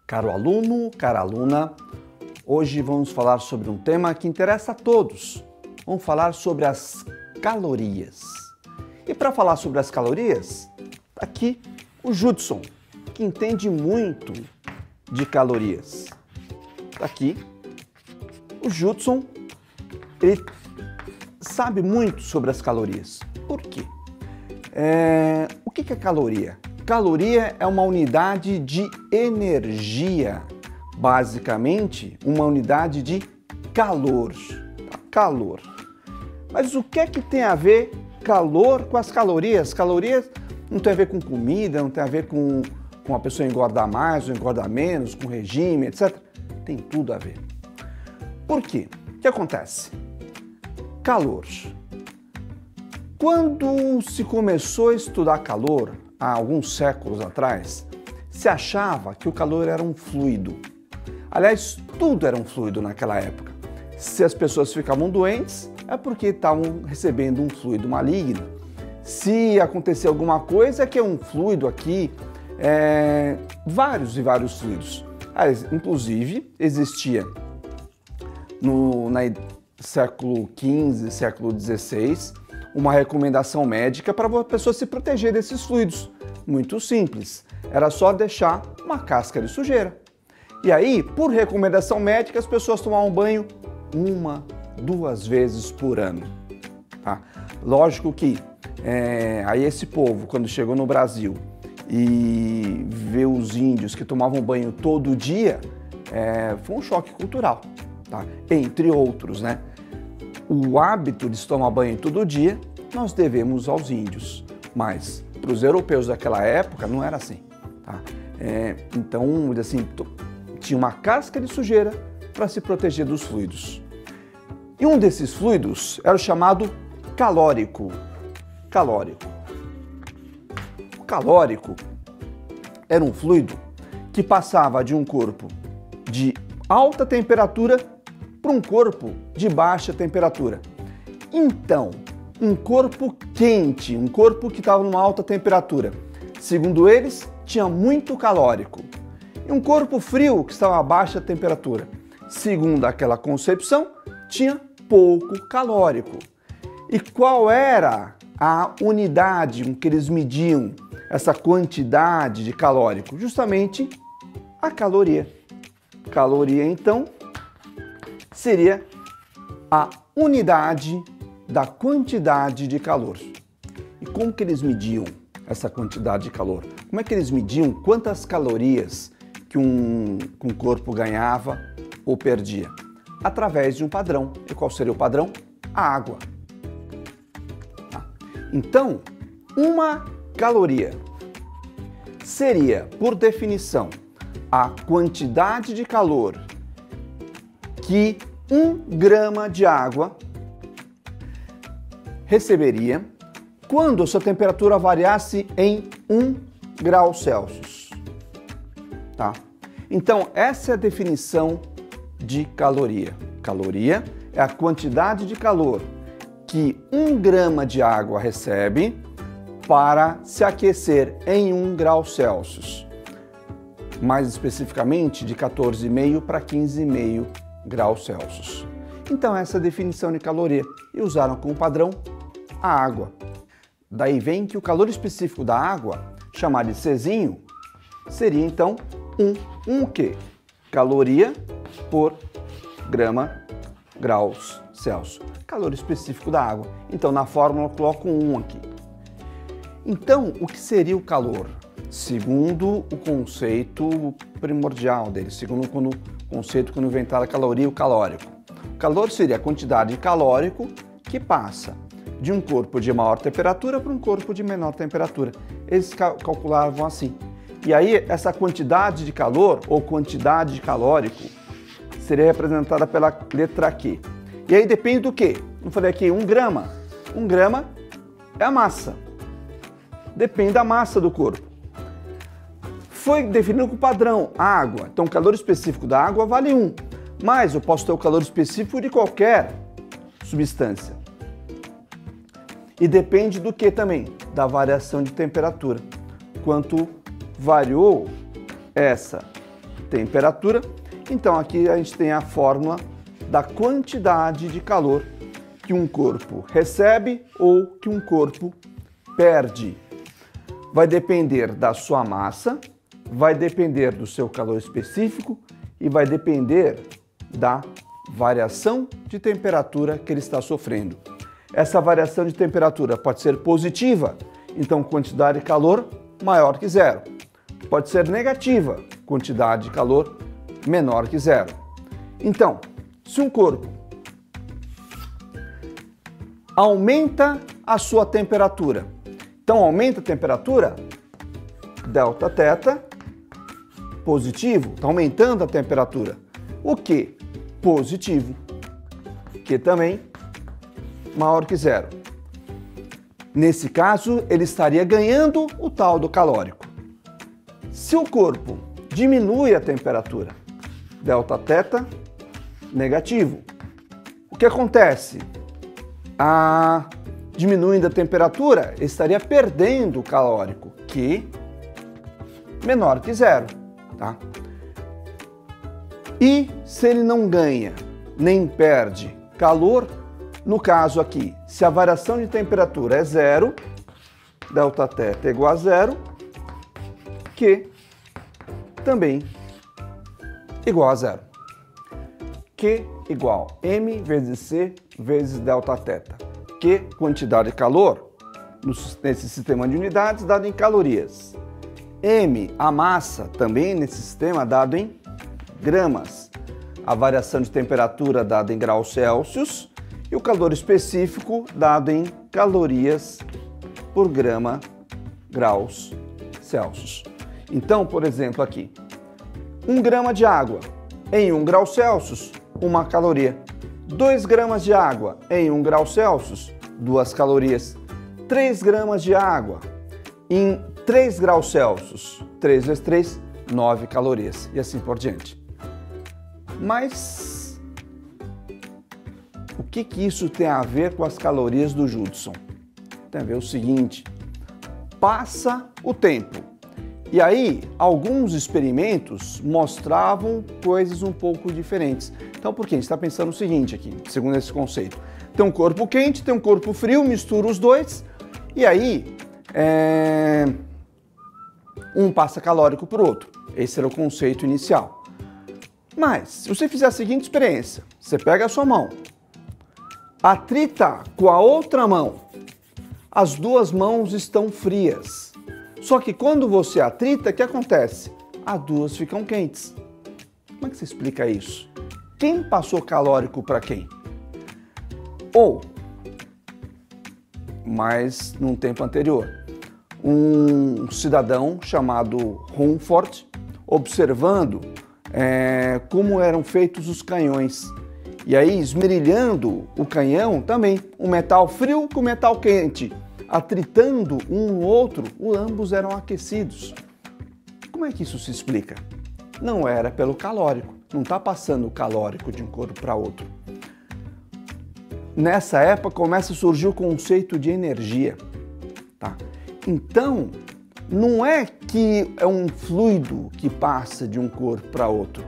Caro aluno, cara aluna, hoje vamos falar sobre um tema que interessa a todos. Vamos falar sobre as calorias. E para falar sobre as calorias, tá aqui o Judson, que entende muito de calorias. Tá aqui o Judson, ele sabe muito sobre as calorias. Por quê? O que é caloria? Caloria é uma unidade de energia, basicamente uma unidade de calor. Calor. Mas o que é que tem a ver calor com as calorias? Calorias não tem a ver com comida, não tem a ver com a pessoa engordar mais ou engordar menos, com regime, etc. Tem tudo a ver. Por quê? O que acontece? Calor. Quando se começou a estudar calor, há alguns séculos atrás, se achava que o calor era um fluido. Aliás, tudo era um fluido naquela época. Se as pessoas ficavam doentes, é porque estavam recebendo um fluido maligno. Se acontecer alguma coisa, é que é um fluido aqui, vários e vários fluidos. Inclusive, existia no século XV, século XVI, uma recomendação médica para a pessoa se proteger desses fluidos. Muito simples, era só deixar uma casca de sujeira. E aí, por recomendação médica, as pessoas tomavam banho 1, 2 vezes por ano. Tá? Lógico que aí esse povo, quando chegou no Brasil e vê os índios que tomavam banho todo dia, foi um choque cultural, tá? Entre outros, né? O hábito de se tomar banho todo dia, nós devemos aos índios, mas para os europeus daquela época não era assim. Tá? Então, assim, tinha uma casca de sujeira para se proteger dos fluidos. E um desses fluidos era o chamado calórico. O calórico era um fluido que passava de um corpo de alta temperatura para um corpo de baixa temperatura. Então, um corpo quente, um corpo que estava numa alta temperatura, segundo eles, tinha muito calórico. E um corpo frio que estava a baixa temperatura, segundo aquela concepção, tinha pouco calórico. E qual era a unidade com que eles mediam essa quantidade de calórico? Justamente a caloria. Caloria, então, seria a unidade da quantidade de calor. E como que eles mediam essa quantidade de calor? Como é que eles mediam quantas calorias que um corpo ganhava ou perdia? Através de um padrão. E qual seria o padrão? A água. Então, uma caloria seria, por definição, a quantidade de calor que 1 grama de água receberia quando a sua temperatura variasse em 1 grau Celsius. Tá? Então, essa é a definição de caloria. Caloria é a quantidade de calor que 1 grama de água recebe para se aquecer em 1 grau Celsius. Mais especificamente, de 14,5 para 15,5 graus Celsius. Então, essa é a definição de caloria. E usaram como padrão a água. Daí vem que o calor específico da água, chamado de Czinho, seria então o quê? Caloria por graus Celsius. Calor específico da água. Então, na fórmula eu coloco 1 aqui. Então, o que seria o calor? Segundo o conceito primordial dele, segundo o conceito quando inventaram a caloria, o calórico. O calor seria a quantidade de calórico que passa de um corpo de maior temperatura para um corpo de menor temperatura. Eles calculavam assim. E aí, essa quantidade de calor ou quantidade de calórico seria representada pela letra Q. E aí depende do quê? Eu falei aqui 1 grama. 1 grama é a massa. Depende da massa do corpo. Foi definido com o padrão, água. Então, o calor específico da água vale 1. Mas eu posso ter o calor específico de qualquer substância. E depende do que também? Da variação de temperatura. Quanto variou essa temperatura. Então aqui a gente tem a fórmula da quantidade de calor que um corpo recebe ou que um corpo perde. Vai depender da sua massa, vai depender do seu calor específico e vai depender da variação de temperatura que ele está sofrendo. Essa variação de temperatura pode ser positiva, então quantidade de calor maior que zero. Pode ser negativa, quantidade de calor menor que zero. Então, se um corpo aumenta a sua temperatura, então aumenta a temperatura, delta θ, positivo, está aumentando a temperatura. O Q? Positivo. Q também maior que zero. Nesse caso, ele estaria ganhando o tal do calórico. Se o corpo diminui a temperatura, delta θ, negativo. O que acontece? Diminuindo a temperatura, ele estaria perdendo o calórico, que menor que zero, tá? E se ele não ganha nem perde calor, no caso aqui, se a variação de temperatura é zero, delta θ é igual a zero, Q também igual a zero. Q igual m vezes C vezes delta θ. Q, quantidade de calor nesse sistema de unidades dado em calorias. M, a massa, também nesse sistema dado em gramas. A variação de temperatura dada em graus Celsius e o calor específico dado em calorias por grama graus Celsius. Então, por exemplo, aqui, 1 grama de água em 1 grau Celsius, 1 caloria. 2 gramas de água em 1 grau Celsius, 2 calorias. 3 gramas de água em 3 graus Celsius, 3 vezes 3, 9 calorias. E assim por diante. Mas o que isso tem a ver com as calorias do Judson? Tem a ver o seguinte: passa o tempo. E aí, alguns experimentos mostravam coisas um pouco diferentes. Então, por quê? A gente está pensando o seguinte aqui, segundo esse conceito. Tem um corpo quente, tem um corpo frio, mistura os dois, e aí um passa calórico para o outro. Esse era o conceito inicial. Mas, se você fizer a seguinte experiência, você pega a sua mão, atrita com a outra mão, as duas mãos estão frias. Só que quando você atrita, o que acontece? As duas ficam quentes. Como é que você explica isso? Quem passou calórico para quem? Ou, mais num tempo anterior, um cidadão chamado Rumford, observando como eram feitos os canhões. E aí, esmerilhando o canhão também, um metal frio com metal quente, atritando um no outro, ambos eram aquecidos. Como é que isso se explica? Não era pelo calórico, não está passando o calórico de um corpo para outro. Nessa época começa a surgir o conceito de energia, tá? Então, não é que é um fluido que passa de um corpo para outro,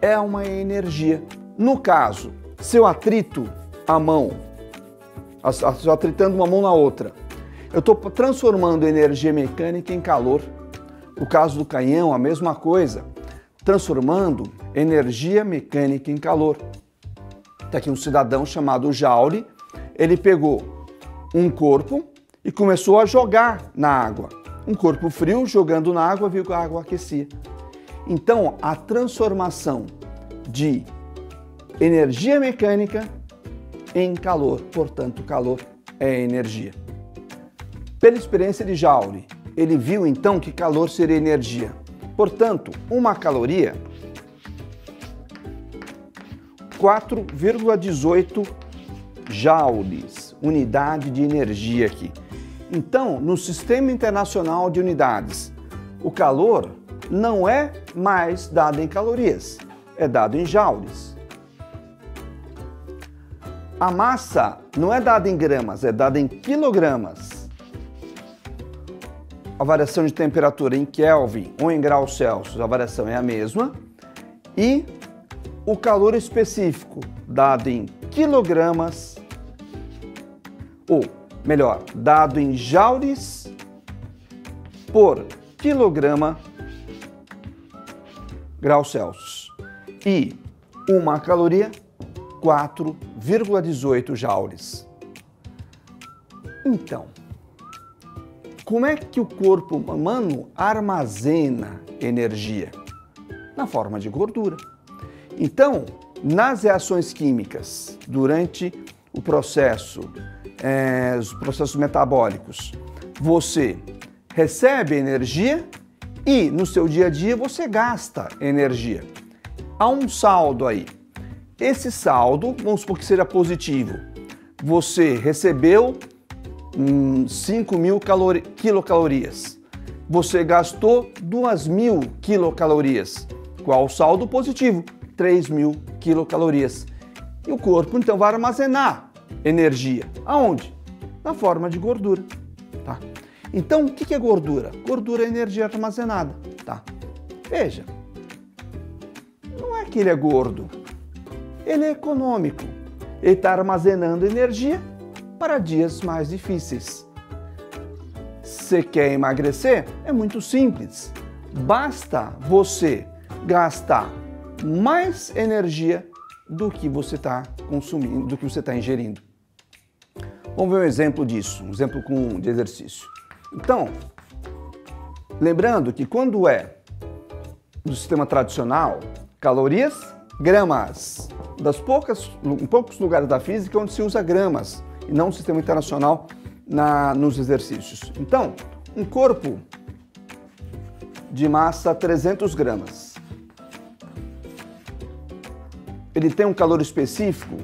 é uma energia. No caso, se eu atrito a mão, atritando uma mão na outra, eu estou transformando energia mecânica em calor. No caso do canhão, a mesma coisa, transformando energia mecânica em calor. Está aqui um cidadão chamado Joule, ele pegou um corpo e começou a jogar na água. Um corpo frio jogando na água, viu que a água aquecia. Então, a transformação de energia mecânica em calor, portanto, calor é energia. Pela experiência de Joule, ele viu então que calor seria energia. Portanto, uma caloria, 4,18 joules, unidade de energia aqui. Então, no Sistema Internacional de Unidades, o calor não é mais dado em calorias, é dado em joules. A massa não é dada em gramas, é dada em quilogramas. a variação de temperatura em Kelvin ou em graus Celsius, a variação é a mesma. E o calor específico, dado em quilogramas, ou melhor, dado em joules por quilograma graus Celsius. E uma caloria, 4,18 joules. Então, como é que o corpo humano armazena energia? Na forma de gordura. Então, nas reações químicas, durante o processo, os processos metabólicos, você recebe energia e no seu dia a dia você gasta energia. Há um saldo aí. Esse saldo, vamos supor que seja positivo. Você recebeu 5.000 quilocalorias. Você gastou 2.000 quilocalorias. Qual o saldo positivo? 3.000 quilocalorias. E o corpo então vai armazenar energia. Aonde? Na forma de gordura. Tá? Então, o que é gordura? Gordura é energia armazenada. Tá? Veja, não é que ele é gordo, ele é econômico. Ele está armazenando energia para dias mais difíceis. Você quer emagrecer? É muito simples. Basta você gastar mais energia do que você está consumindo, do que você está ingerindo. Vamos ver um exemplo disso, um exemplo de exercício. Então, lembrando que quando é do sistema tradicional, calorias, gramas. Em poucos lugares da física onde se usa gramas, e não no sistema internacional nos exercícios. Então, um corpo de massa 300 gramas. Ele tem um calor específico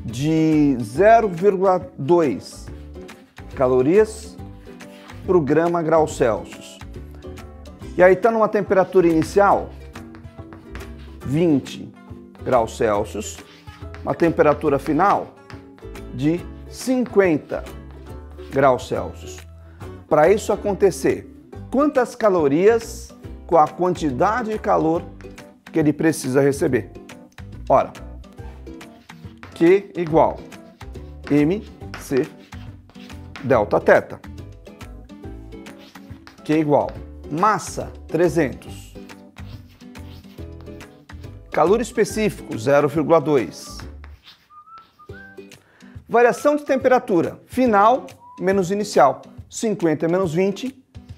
de 0,2 calorias por grama grau Celsius. E aí está numa temperatura inicial 20 graus Celsius, uma temperatura final de 50 graus Celsius. Para isso acontecer, quantas calorias com a quantidade de calor que ele precisa receber? Ora, Q igual mc delta θ. Q igual massa 300. Calor específico 0,2. Variação de temperatura final menos inicial. 50 menos 20,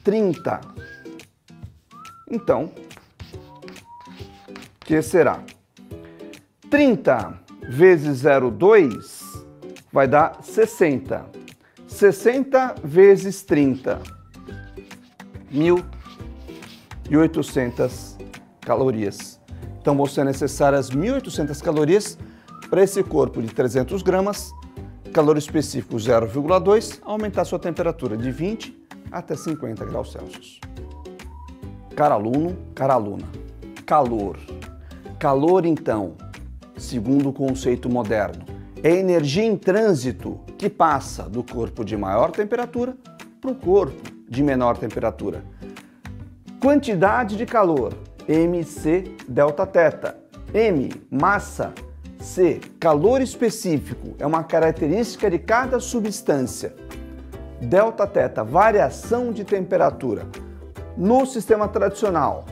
30. Então, que será? 30 vezes 0,2 vai dar 60. 60 vezes 30, 1.800 calorias. Então, vão ser necessárias 1.800 calorias para esse corpo de 300 gramas, calor específico 0,2, aumentar sua temperatura de 20 até 50 graus Celsius. Caro aluno, cara aluna, calor. Calor, então, segundo o conceito moderno, é energia em trânsito que passa do corpo de maior temperatura para o corpo de menor temperatura. Quantidade de calor, mc delta θ. M, massa. C, calor específico, é uma característica de cada substância. Delta θ, variação de temperatura. No sistema tradicional,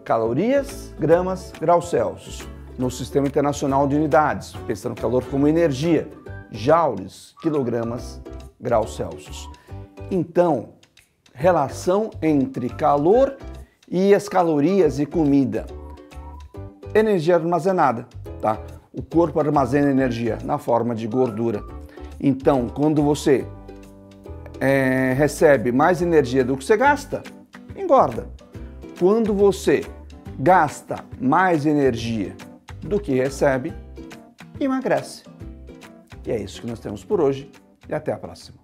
calorias, gramas, graus Celsius. No sistema internacional de unidades, pensando calor como energia, joules, quilogramas, graus Celsius. Então, relação entre calor e as calorias e comida. Energia armazenada, tá? O corpo armazena energia na forma de gordura. Então, quando você recebe mais energia do que você gasta, engorda. Quando você gasta mais energia do que recebe, emagrece. E é isso que nós temos por hoje e até a próxima.